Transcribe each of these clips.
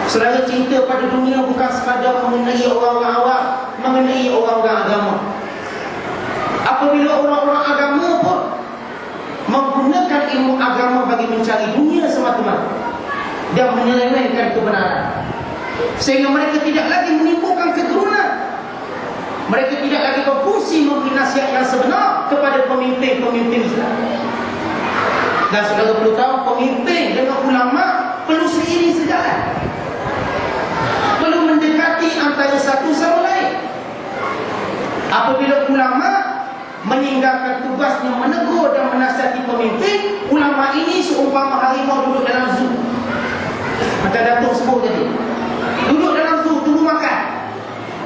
Saudara, cinta pada dunia bukan sekadar mengenai orang-orang awam, mengenai orang-orang agama. Apabila orang-orang agama pun menggunakan ilmu agama bagi mencari dunia semata-mata dan menyelewengkan kebenaran, sehingga mereka tidak lagi menimbulkan keturunan, mereka tidak lagi berfungsi memberi nasihat yang sebenar kepada pemimpin-pemimpin Islam. Dan saudara perlu tahu, pemimpin dengan ulama perlu seiring sejalan, perlu mendekati antara satu sama lain. Apabila ulama meninggalkan tugasnya menegur dan menasihati pemimpin, ulama ini seumpama harimau duduk dalam zoo. Macam Datuk sebut tadi, duduk dalam zoo, tunggu makan,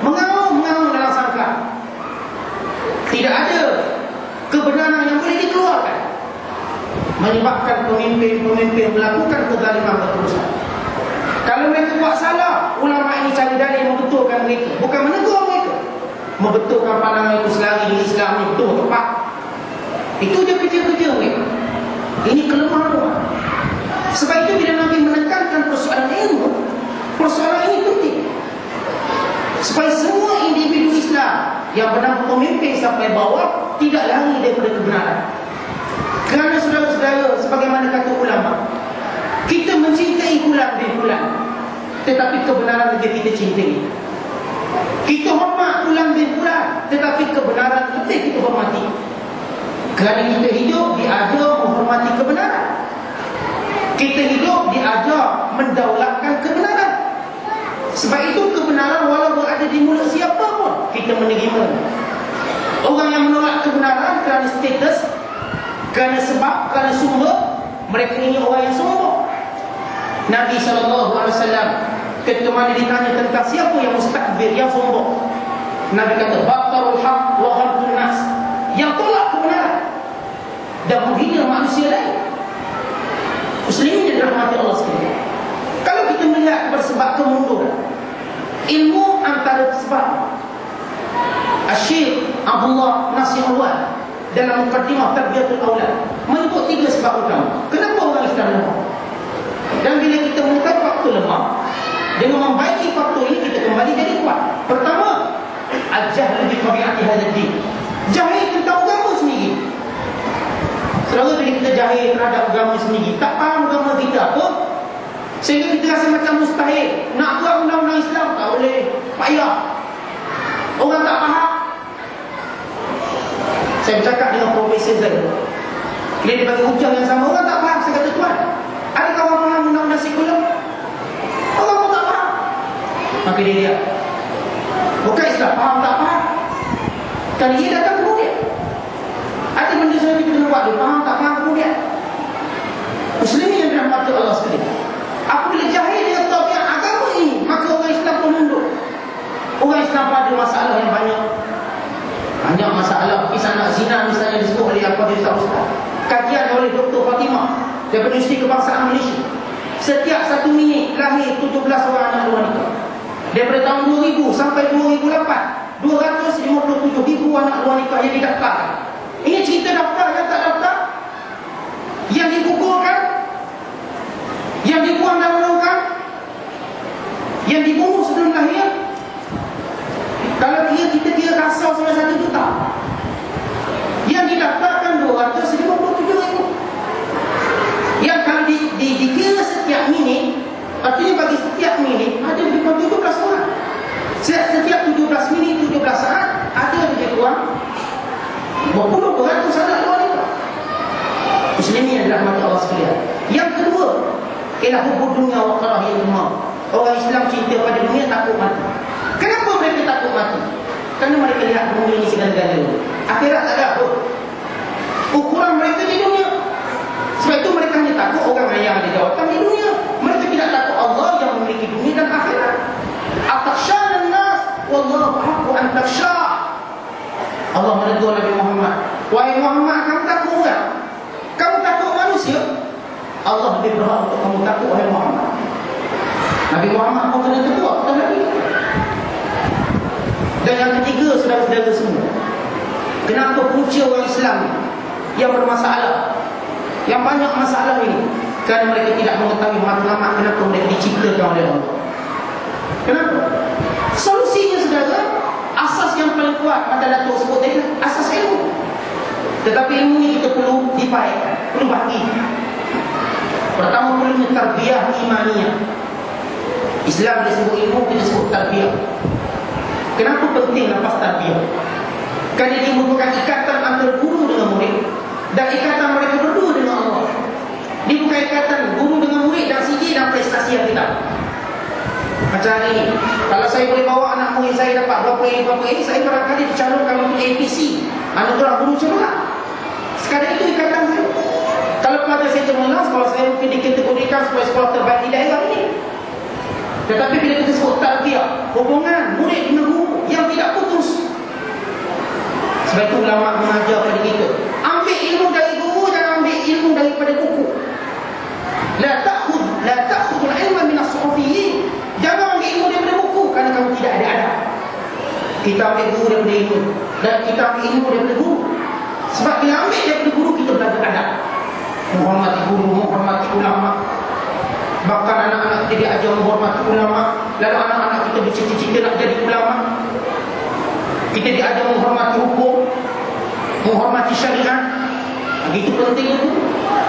mengaum-ngaum dalam sangkar. Tidak ada kebenaran yang boleh dikeluarkan, menyebabkan pemimpin-pemimpin melakukan kezaliman berterusan. Kalau mereka buat salah, ulama ini cari dalil membetulkan mereka, bukan menegur mereka, membetulkan pandangan itu selari di Islam ini betul tepat. Itu je kerja-kerja mereka. Ini kelemahan orang. Sebab itu bila Nabi menekankan persoalan ilmu, persoalan ini penting, supaya semua individu Islam yang bernama pemimpin sampai bawah tidak lari daripada kebenaran. Kerana saudara-saudara, sebagaimana kata ulama, kita mencintai fulan bin fulan, tetapi kebenaran saja kita cintai. Kita hormat fulan bin fulan, tetapi kebenaran lebih kita hormati. Kerana kita hidup diajar menghormati kebenaran, kita hidup diajar mendaulatkan kebenaran. Sebab itu kebenaran walaupun ada di mulut siapa pun kita menerima. Orang yang menolak kebenaran kerana status, kerana sebab, kerana sumber, mereka ini orang yang sombong. Nabi SAW ketika mana ditanya tentang siapa yang mustakbir, yang sombong, Nabi kata batarul haq wa ghamtun nas, yang tolak kebenaran dan menghina manusia lain. Muslimin yang dirahmati Allah sekalian, kalau kita melihat bersebab kemunduran ilmu antara sebab, Syekh Abdullah Nasir Awal dalam Muqaddimah Tarbiyatul Aulad menyebut 3 sebab utama kenapa orang Islam lemah. Dan bila kita menekan faktor lemah, dengan membaiki faktor ini kita kembali jadi kuat. Pertama, al-jahl bi tabi'ati hadzal din, jahil tentang agama sendiri. Selalu bila kita jahil terhadap agama sendiri, tak faham agama kita apa, sehingga kita rasa macam mustahil nak buat undang-undang Islam, tak boleh, payah, orang tak faham. Saya bercakap dengan profesor saya, bila dia bagi hujah yang sama, orang tak faham. Saya kata, tuan, adakah orang faham undang-undang sekular? Orang pun tak faham. Maka dia lihat, bukan Islam, faham tak faham, kan dia datang kemudian. Ada benda saya kita kena buat, dia faham tak faham kemudian. Muslimin yang dirahmati Allah sekalian, apabila jahil dengan tabiat agama ini, maka orang Islam pun mundur. Orang Islam ada masalah yang banyak masalah. Kisah anak zina misalnya disebut oleh Ustaz, kajian oleh Dr. Fatimah daripada Universiti Kebangsaan Malaysia. Setiap 1 minit lahir 17 orang anak luar nikah. Daripada tahun 2000 sampai 2008, 257,000 anak luar nikah yang didaftarkan. Ini cerita daftar, yang tak daftar, yang digugurkan, yang dibuang dalam longkang, yang dibunuh sebelum lahir. Kalau kita kira kasar salah 1 juta, yang didaftarkan 257,000. Yang kalau dikira setiap minit, artinya bagi setiap minit ada lebih kurang 17 orang. Setiap 17 minit, 17 saat, ada lebih kurang berpuluh beratus anak luar nikah. Muslimin yang dirahmati Allah sekalian. Yang kedua, ialah hubub dunia wa karahiyyatul maut. Orang Islam cinta pada dunia, takut mati. Kenapa mereka takut mati? Kerana mereka lihat dunia ini segala-galanya. Akhirat tak ada apa. Ukuran mereka di dunia. Sebab itu mereka hanya takut orang yang ada jawatan di dunia. Mereka tidak takut Allah yang memiliki dunia dan akhirat. Atakhshanan nas wallahu haqqu an takhsha. Allah menegur Nabi Muhammad, wahai Muhammad, kamu takut orang? Kamu takut manusia? Allah lebih berhak untuk kamu takut, wahai Muhammad. Nabi Muhammad pun kena tegur, bukan Nabi. Dan yang ketiga, saudara-saudara semua, kenapa punca orang Islam yang bermasalah, yang banyak masalah ini? Kerana mereka tidak mengetahui matlamat kenapa mereka diciptakan oleh Allah. Kenapa? Solusinya saudara, asas yang paling kuat mata Datuk sebut tadi, asas ilmu. Tetapi ilmu ni kita perlu dipakai, perlu bagi. Pertama perlu tarbiyah imaniyah. Islam disebut ilmu, kita sebut tarbiyah. Kenapa penting lepas tarbiyah? Kerana dia merupakan ikatan antara guru dengan murid, dan ikatan mereka berdua dengan Allah. Dia bukan ikatan guru dengan murid dan CJ dan prestasi yang tidak. Macam hari ini, kalau saya boleh bawa anak murid saya dapat berapa A, saya barangkali dicalonkan untuk APC, anugerah guru cemerlang. Sekarang itu ikatan saya. Kalau pelajar saya cemerlang, sekolah saya mungkin dikategorikan sebagai sekolah terbaik di daerah ini. Tetapi bila kita sebut tarbiyah, hubungan murid dengan guru yang tidak putus. Sebab itu ulama mengajar pada kita, ambil ilmu dari guru, jangan ambil ilmu daripada buku. La ta'khudul ilma min as-suhufiyyin. Jangan ambil ilmu daripada buku kerana kamu tidak ada adab. Kita ambil guru daripada ilmu, dan kita ambil ilmu daripada guru. Sebab bila ambil daripada guru, kita belajar adab, menghormati guru, menghormati ulama. Bahkan anak-anak kita diajar menghormati ulama. Lalu anak-anak kita bercita-cita nak jadi ulama. Kita diajar menghormati hukum, menghormati syariat. Begitu penting itu.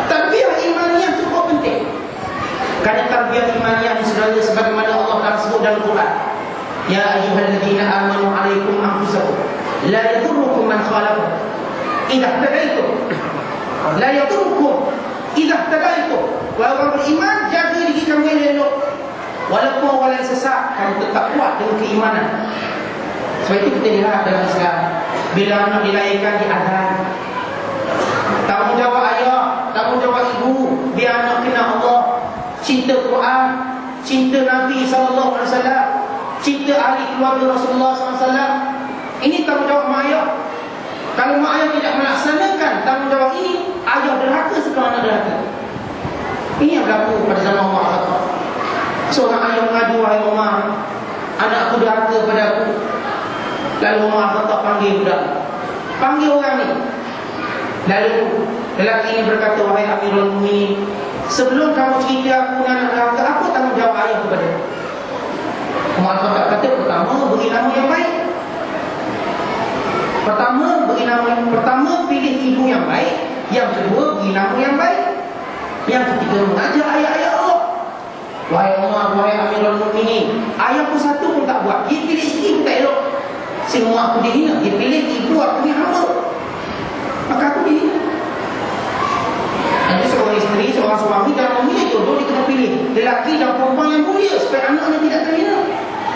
Tarbiyah imaniyah cukup penting. Kerana tarbiyah imaniyah saudara, sebagaimana Allah Taala sebut dalam Quran, ya ayyuhalladzina amanu alaikum anfusakum la yadurrukum man khalafa idza ihtadaitum. La yadurrukum idza ihtadaitum. Wahai orang beriman, jaga diri kamu elok. Walaupun orang lain sesat, kamu tetap kuat dengan keimanan. Sebab itu kita lihat dalam Islam, bila anak dilahirkan di azan, tanggungjawab ayah, tanggungjawab ibu, biar anak kenal Allah, cinta Quran, cinta Nabi SAW, cinta ahli keluarga Rasulullah SAW. Ini tanggungjawab mak ayah. Kalau mak ayah tidak melaksanakan tanggungjawab ini, ayah derhaka sebelum anak derhaka. Ini yang berlaku pada zaman Umar Khattab. Seorang ayah mengadu, wahai Umar, anakku derhaka pada aku. Lalu Umar Khattab panggil budak, panggil orang ni. Lalu lelaki ini berkata, wahai Amirul Mukminin, sebelum kamu cerita aku anak derhaka, apa tanggungjawab ayah kepada aku? Umar Khattab kata, pertama beri nama yang baik. Pertama pilih ibu yang baik. Yang kedua beri nama yang baik. Yang ketiga mengajar ayat-ayat Allah. Wahai Umar, wahai Amirul Mukminin, ayahku satu pun tak buat, dia pilih isteri pun tak elok. Semua aku dihina, dia pilih ibu aku ni hamba, maka aku dihina. Nanti seorang isteri, seorang suami dalam memilih jodoh, dia kena pilih lelaki dan perempuan